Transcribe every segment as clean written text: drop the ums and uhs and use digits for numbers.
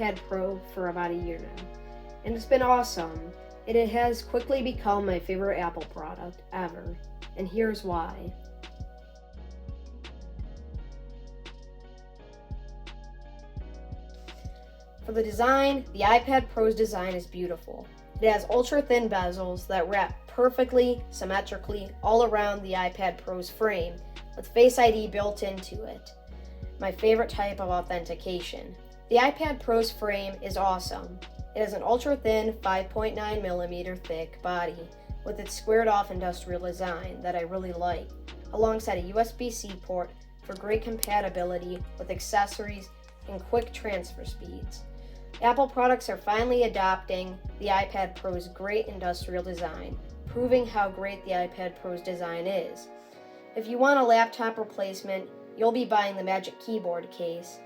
iPad Pro for about a year now, and it's been awesome. It has quickly become my favorite Apple product ever, and here's why. For the design, the iPad Pro's design is beautiful. It has ultra-thin bezels that wrap perfectly, symmetrically all around the iPad Pro's frame, with Face ID built into it. My favorite type of authentication. The iPad Pro's frame is awesome. It has an ultra-thin 5.9mm thick body with its squared-off industrial design that I really like, alongside a USB-C port for great compatibility with accessories and quick transfer speeds. Apple products are finally adopting the iPad Pro's great industrial design, proving how great the iPad Pro's design is. If you want a laptop replacement, you'll be buying the Magic Keyboard case.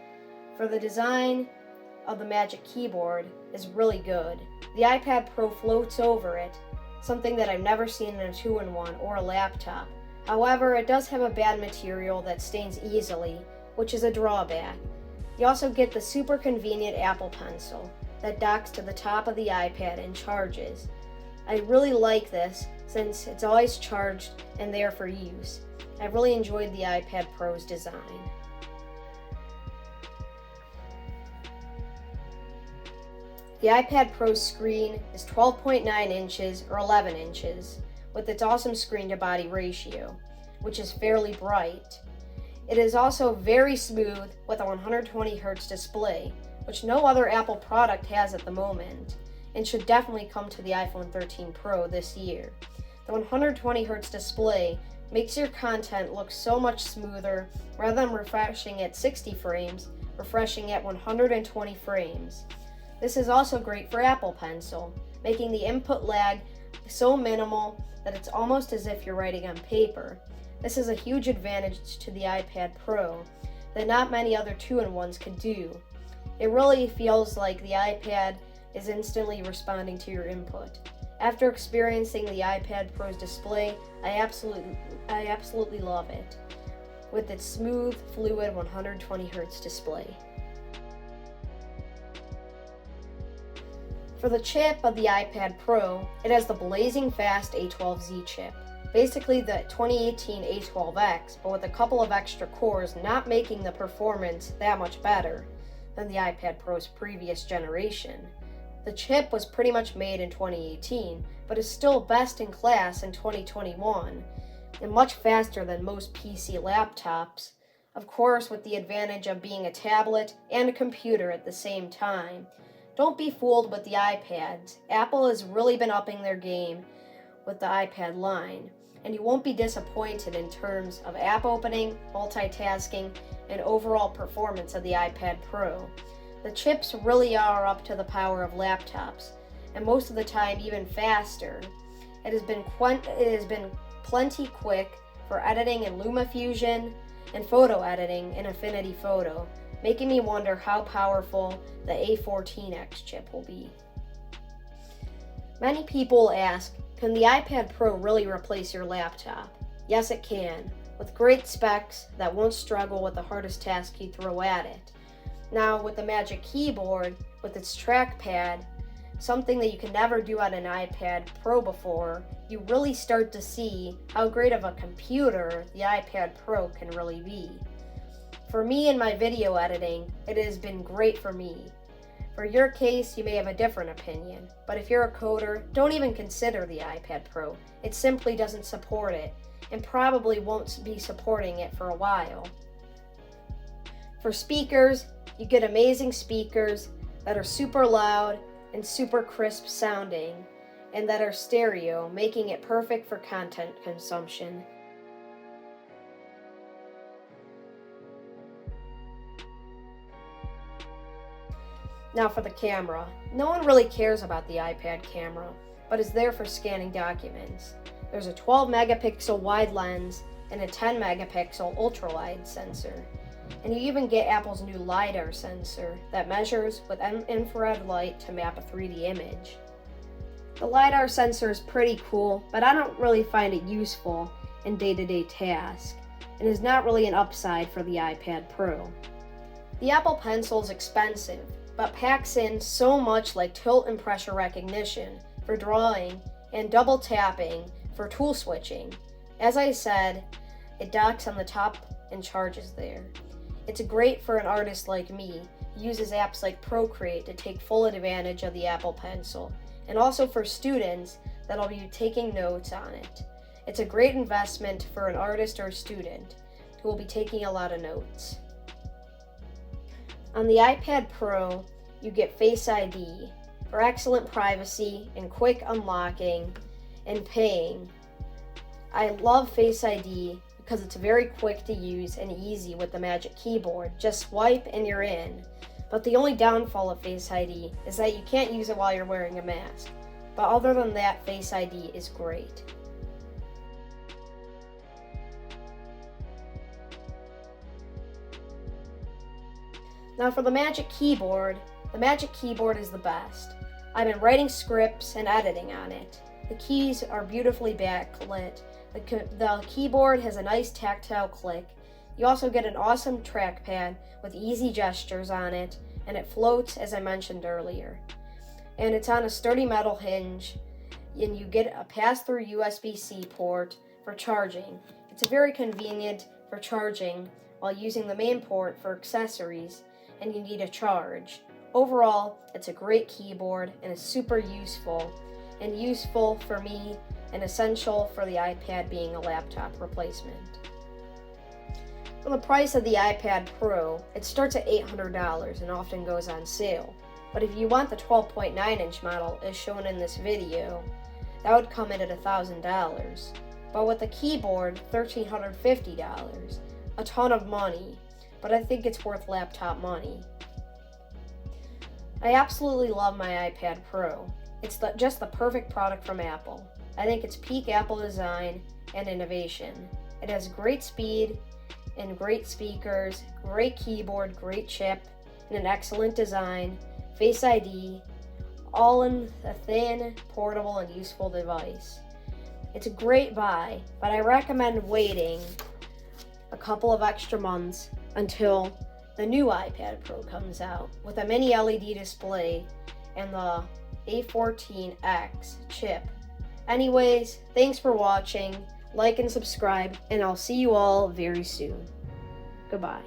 For the design of the Magic Keyboard is really good. The iPad Pro floats over it, something that I've never seen in a 2-in-1 or a laptop. However, it does have a bad material that stains easily, which is a drawback. You also get the super convenient Apple Pencil that docks to the top of the iPad and charges. I really like this since it's always charged and there for use. I've really enjoyed the iPad Pro's design. The iPad Pro's screen is 12.9 inches or 11 inches with its awesome screen to body ratio, which is fairly bright. It is also very smooth with a 120Hz display, which no other Apple product has at the moment, and should definitely come to the iPhone 13 Pro this year. The 120Hz display makes your content look so much smoother rather than refreshing at 60 frames, refreshing at 120 frames. This is also great for Apple Pencil, making the input lag so minimal that it's almost as if you're writing on paper. This is a huge advantage to the iPad Pro that not many other 2-in-1s could do. It really feels like the iPad is instantly responding to your input. After experiencing the iPad Pro's display, I absolutely love it, with its smooth, fluid 120Hz display. For the chip of the iPad Pro, it has the blazing fast A12Z chip. Basically the 2018 A12X, but with a couple of extra cores, not making the performance that much better than the iPad Pro's previous generation. The chip was pretty much made in 2018, but is still best in class in 2021, and much faster than most PC laptops, of course with the advantage of being a tablet and a computer at the same time. Don't be fooled with the iPads. Apple has really been upping their game with the iPad line, and you won't be disappointed in terms of app opening, multitasking, and overall performance of the iPad Pro. The chips really are up to the power of laptops, and most of the time even faster. It has been plenty quick for editing in LumaFusion and photo editing in Affinity Photo, making me wonder how powerful the A14X chip will be. Many people ask, can the iPad Pro really replace your laptop? Yes, it can, with great specs that won't struggle with the hardest task you throw at it. Now, with the Magic Keyboard, with its trackpad, something that you can never do on an iPad Pro before, you really start to see how great of a computer the iPad Pro can really be. For me in my video editing, it has been great for me. For your case, you may have a different opinion, but if you're a coder, don't even consider the iPad Pro. It simply doesn't support it, and probably won't be supporting it for a while. For speakers, you get amazing speakers that are super loud and super crisp sounding, and that are stereo, making it perfect for content consumption. Now for the camera. No one really cares about the iPad camera, but is there for scanning documents. There's a 12 megapixel wide lens and a 10 megapixel ultra-wide sensor. And you even get Apple's new LiDAR sensor that measures with infrared light to map a 3D image. The LiDAR sensor is pretty cool, but I don't really find it useful in day-to-day tasks, and is not really an upside for the iPad Pro. The Apple Pencil is expensive, but packs in so much like tilt and pressure recognition for drawing and double tapping for tool switching. As I said, it docks on the top and charges there. It's great for an artist like me who uses apps like Procreate to take full advantage of the Apple Pencil, and also for students that'll be taking notes on it. It's a great investment for an artist or a student who will be taking a lot of notes. On the iPad Pro, you get Face ID for excellent privacy and quick unlocking and paying. I love Face ID because it's very quick to use and easy with the Magic Keyboard. Just swipe and you're in. But the only downfall of Face ID is that you can't use it while you're wearing a mask. But other than that, Face ID is great. Now for the Magic Keyboard is the best. I've been writing scripts and editing on it. The keys are beautifully backlit. The keyboard has a nice tactile click. You also get an awesome trackpad with easy gestures on it, and it floats as I mentioned earlier. And it's on a sturdy metal hinge, and you get a pass-through USB-C port for charging. It's very convenient for charging while using the main port for accessories, and you need a charge. Overall, it's a great keyboard and is super useful for me and essential for the iPad being a laptop replacement. For the price of the iPad Pro, it starts at $800 and often goes on sale. But if you want the 12.9-inch model as shown in this video, that would come in at $1,000. But with the keyboard, $1,350, a ton of money, but I think it's worth laptop money. I absolutely love my iPad Pro. It's just the perfect product from Apple. I think it's peak Apple design and innovation. It has great speed and great speakers, great keyboard, great chip, and an excellent design, Face ID, all in a thin, portable, and useful device. It's a great buy, but I recommend waiting a couple of extra months until the new iPad Pro comes out with a mini LED display and the A14X chip. Anyways, thanks for watching, like and subscribe, and I'll see you all very soon. Goodbye.